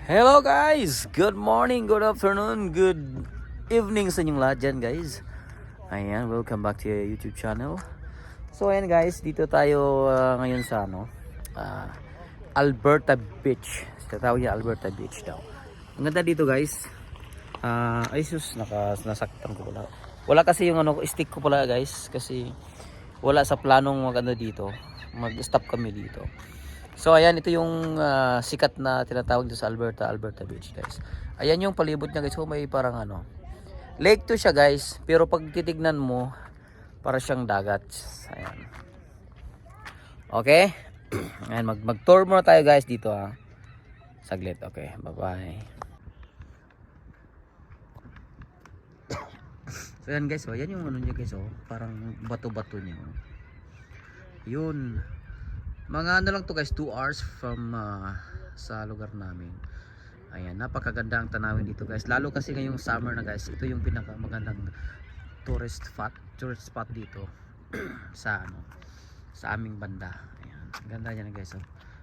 Hello guys! Good morning, good afternoon, good evening sa inyong lahat dyan guys. Ayan, welcome back to your YouTube channel. So ayan guys, dito tayo ngayon sa Alberta Beach. Tawag niya Alberta Beach daw. Ang ganda dito guys. Ay sus, nasaktan ko pala. Wala kasi yung stick ko pala guys. Kasi wala sa planong maganda dito. Mag-stop kami dito. So ayan, ito yung sikat na tinatawag dito sa Alberta Beach guys. Ayan yung palibot niya guys. So may parang lake to siya guys. Pero pag titignan mo, para siyang dagat. Ayan. Okay? Ayan, mag-tour muna tayo guys dito Saglit. Okay, bye-bye. So ayan guys, ayan yung niya guys parang bato-bato niya. Yun. Mga lang to guys, 2 hours from sa lugar namin. Ayan, napakaganda ang tanawin dito guys. Lalo kasi ngayong summer na guys, ito yung pinakamagandang tourist spot dito sa sa aming banda. Ayan, ganda niya guys.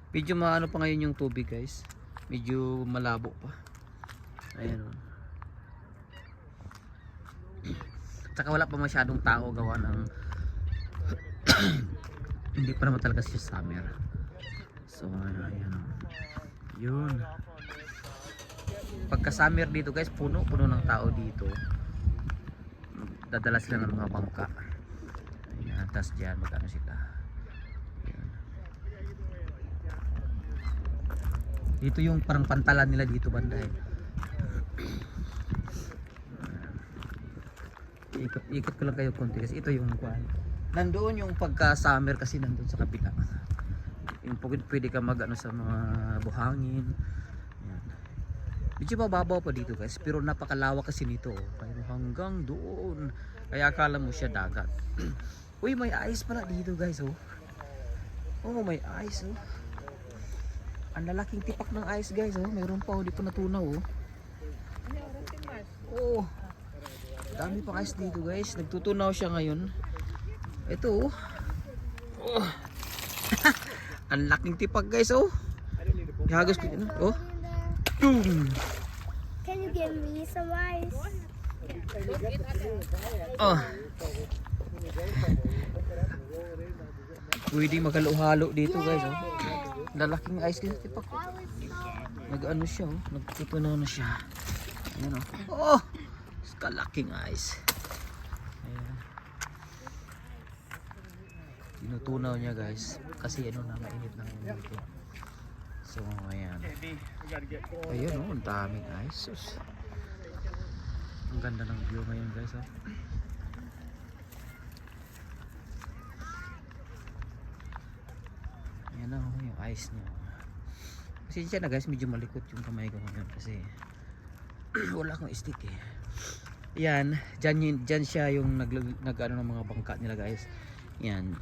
Medyo maano pa ngayon yung tubig guys. Medyo malabo pa. Ayan. Tsaka wala pa masyadong tao gawa ng hindi pa naman talaga siya summer. So ayan. Yun. Pagka summer dito guys, puno ng tao dito. Dadala sila ng mga bangka. Ayan, tas dyan magkano sila. Ayan. Dito yung parang pantalan nila dito banda Ikot ko lang kayo konti kasi ito yung nandoon yung pagka summer kasi nandoon sa kapila. Yung pwede ka sa mga buhangin. Ayan. Medyo mababaw pa dito guys, pero napakalawak kasi nito Kaya hanggang doon. Kaya akala mo siya dagat. Uy, may ice pala dito guys Oh, may ice Ang lalaking tipak ng ice guys Mayroon pa di pa natunaw Oh. Dami pang ice dito guys. Nagtutunaw siya ngayon. Ito oh. Ang laking tipag guys Ihagos ko Boom. Can you give me some ice? Pwede magalo-halo dito guys Lalaking ice dito tipak Nag-ano siya nagtutunaw na siya. Ayan kalaking ice. Ayan. Tinutunaw niya guys kasi mainit na dito. So ayan. Ayun ang daming ice. Ang ganda ng view ngayon guys Ayan yung ice niya. Kasi siya na guys, medyo malikot yung kamay ko ngayon kasi wala akong stick Yan, dyan siya yung nag-ano ng mga bangka nila guys. Yan.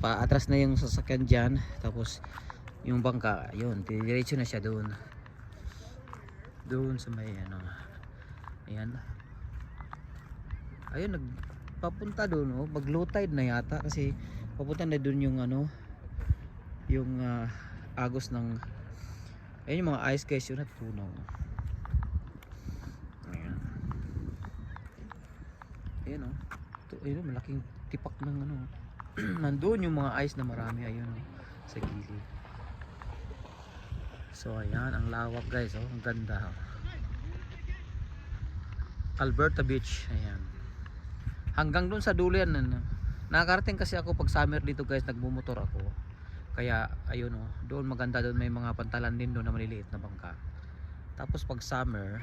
Paatras na yung sasakyan dyan. Tapos yung bangka, yun, diretso na siya doon. Doon sa may Ayan. Ayun, nagpapunta doon mag low tide na yata kasi papunta na doon yung yung agos ng ayun yung mga ice guys yun natunaw. Ayan ayun malaking tipak ng nandoon yung mga ice na marami ayun sa gilid. So ayan ang lawak guys ang ganda Alberta Beach. Ayan hanggang doon sa dulo yan nakakarating kasi ako pag summer dito guys, nagmumotor ako kaya ayun doon maganda, doon may mga pantalan din doon na maliliit na bangka. Tapos pag summer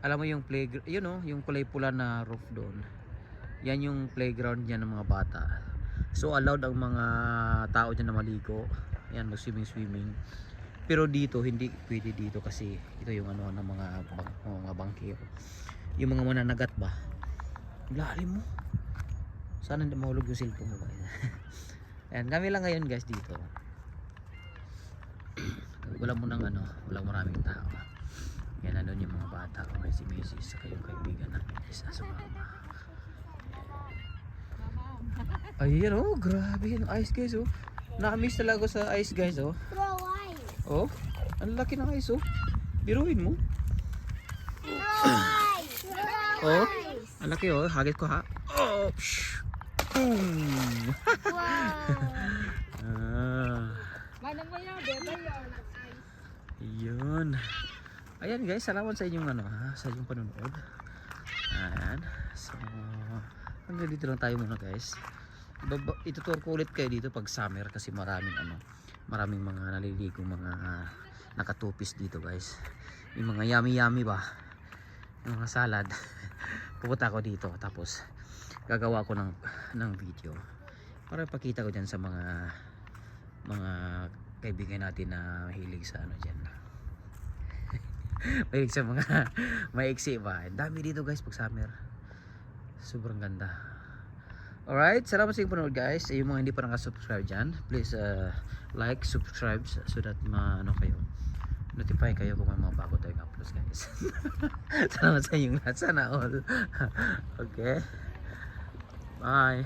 alam mo yung playground, yung kulay pula na roof doon. Yan yung playground niya ng mga bata. So allowed ang mga tao diyan na maligo. Yan, mag-swimming. Pero dito hindi pwede dito kasi ito yung ng mga bangkero. Yung mga mananagat ba? Lalim mo. Sana hindi mahulog yung cellphone mo. Ayan, kami lang ngayon guys dito. Wala walang maraming tao. Yan nandun yung mga bata may si Macy's sa kayong kaibigan namin isa sa mama. Ayan grabe yung ice guys Na-miss talaga sa ice guys Throw ice. Ang laki ng ice oh. Biruin mo. Nice. Oh, ang laki oh. Hagit ko ha. Oh, psh. Boom. Wow. Ah, Manang mo yan, beba yan. yun. Ayan guys, salamat sa inyong ano ha, sa inyong panonood. Ayan. So, hanggang dito lang tayo muna guys. Itutur ko ulit kayo dito pag summer kasi maraming mga naliligong mga nakatupis dito guys. Yung mga yummy ba, yung mga salad. Pupunta ako dito tapos gagawa ko ng video para ipakita ko dyan sa mga kaibigan natin na mahilig sa ano dyan. Mahilig sa mga maiksi ba. Dami dito guys pag summer. Sobrang ganda. Alright, salamat sa inyong panonood guys. Yung mga hindi pa nakasubscribe dyan, please like, subscribe so that notify kayo kung may mga bago tayong uploads guys. Salamat sa inyong lahat. Sana all. Okay. Bye.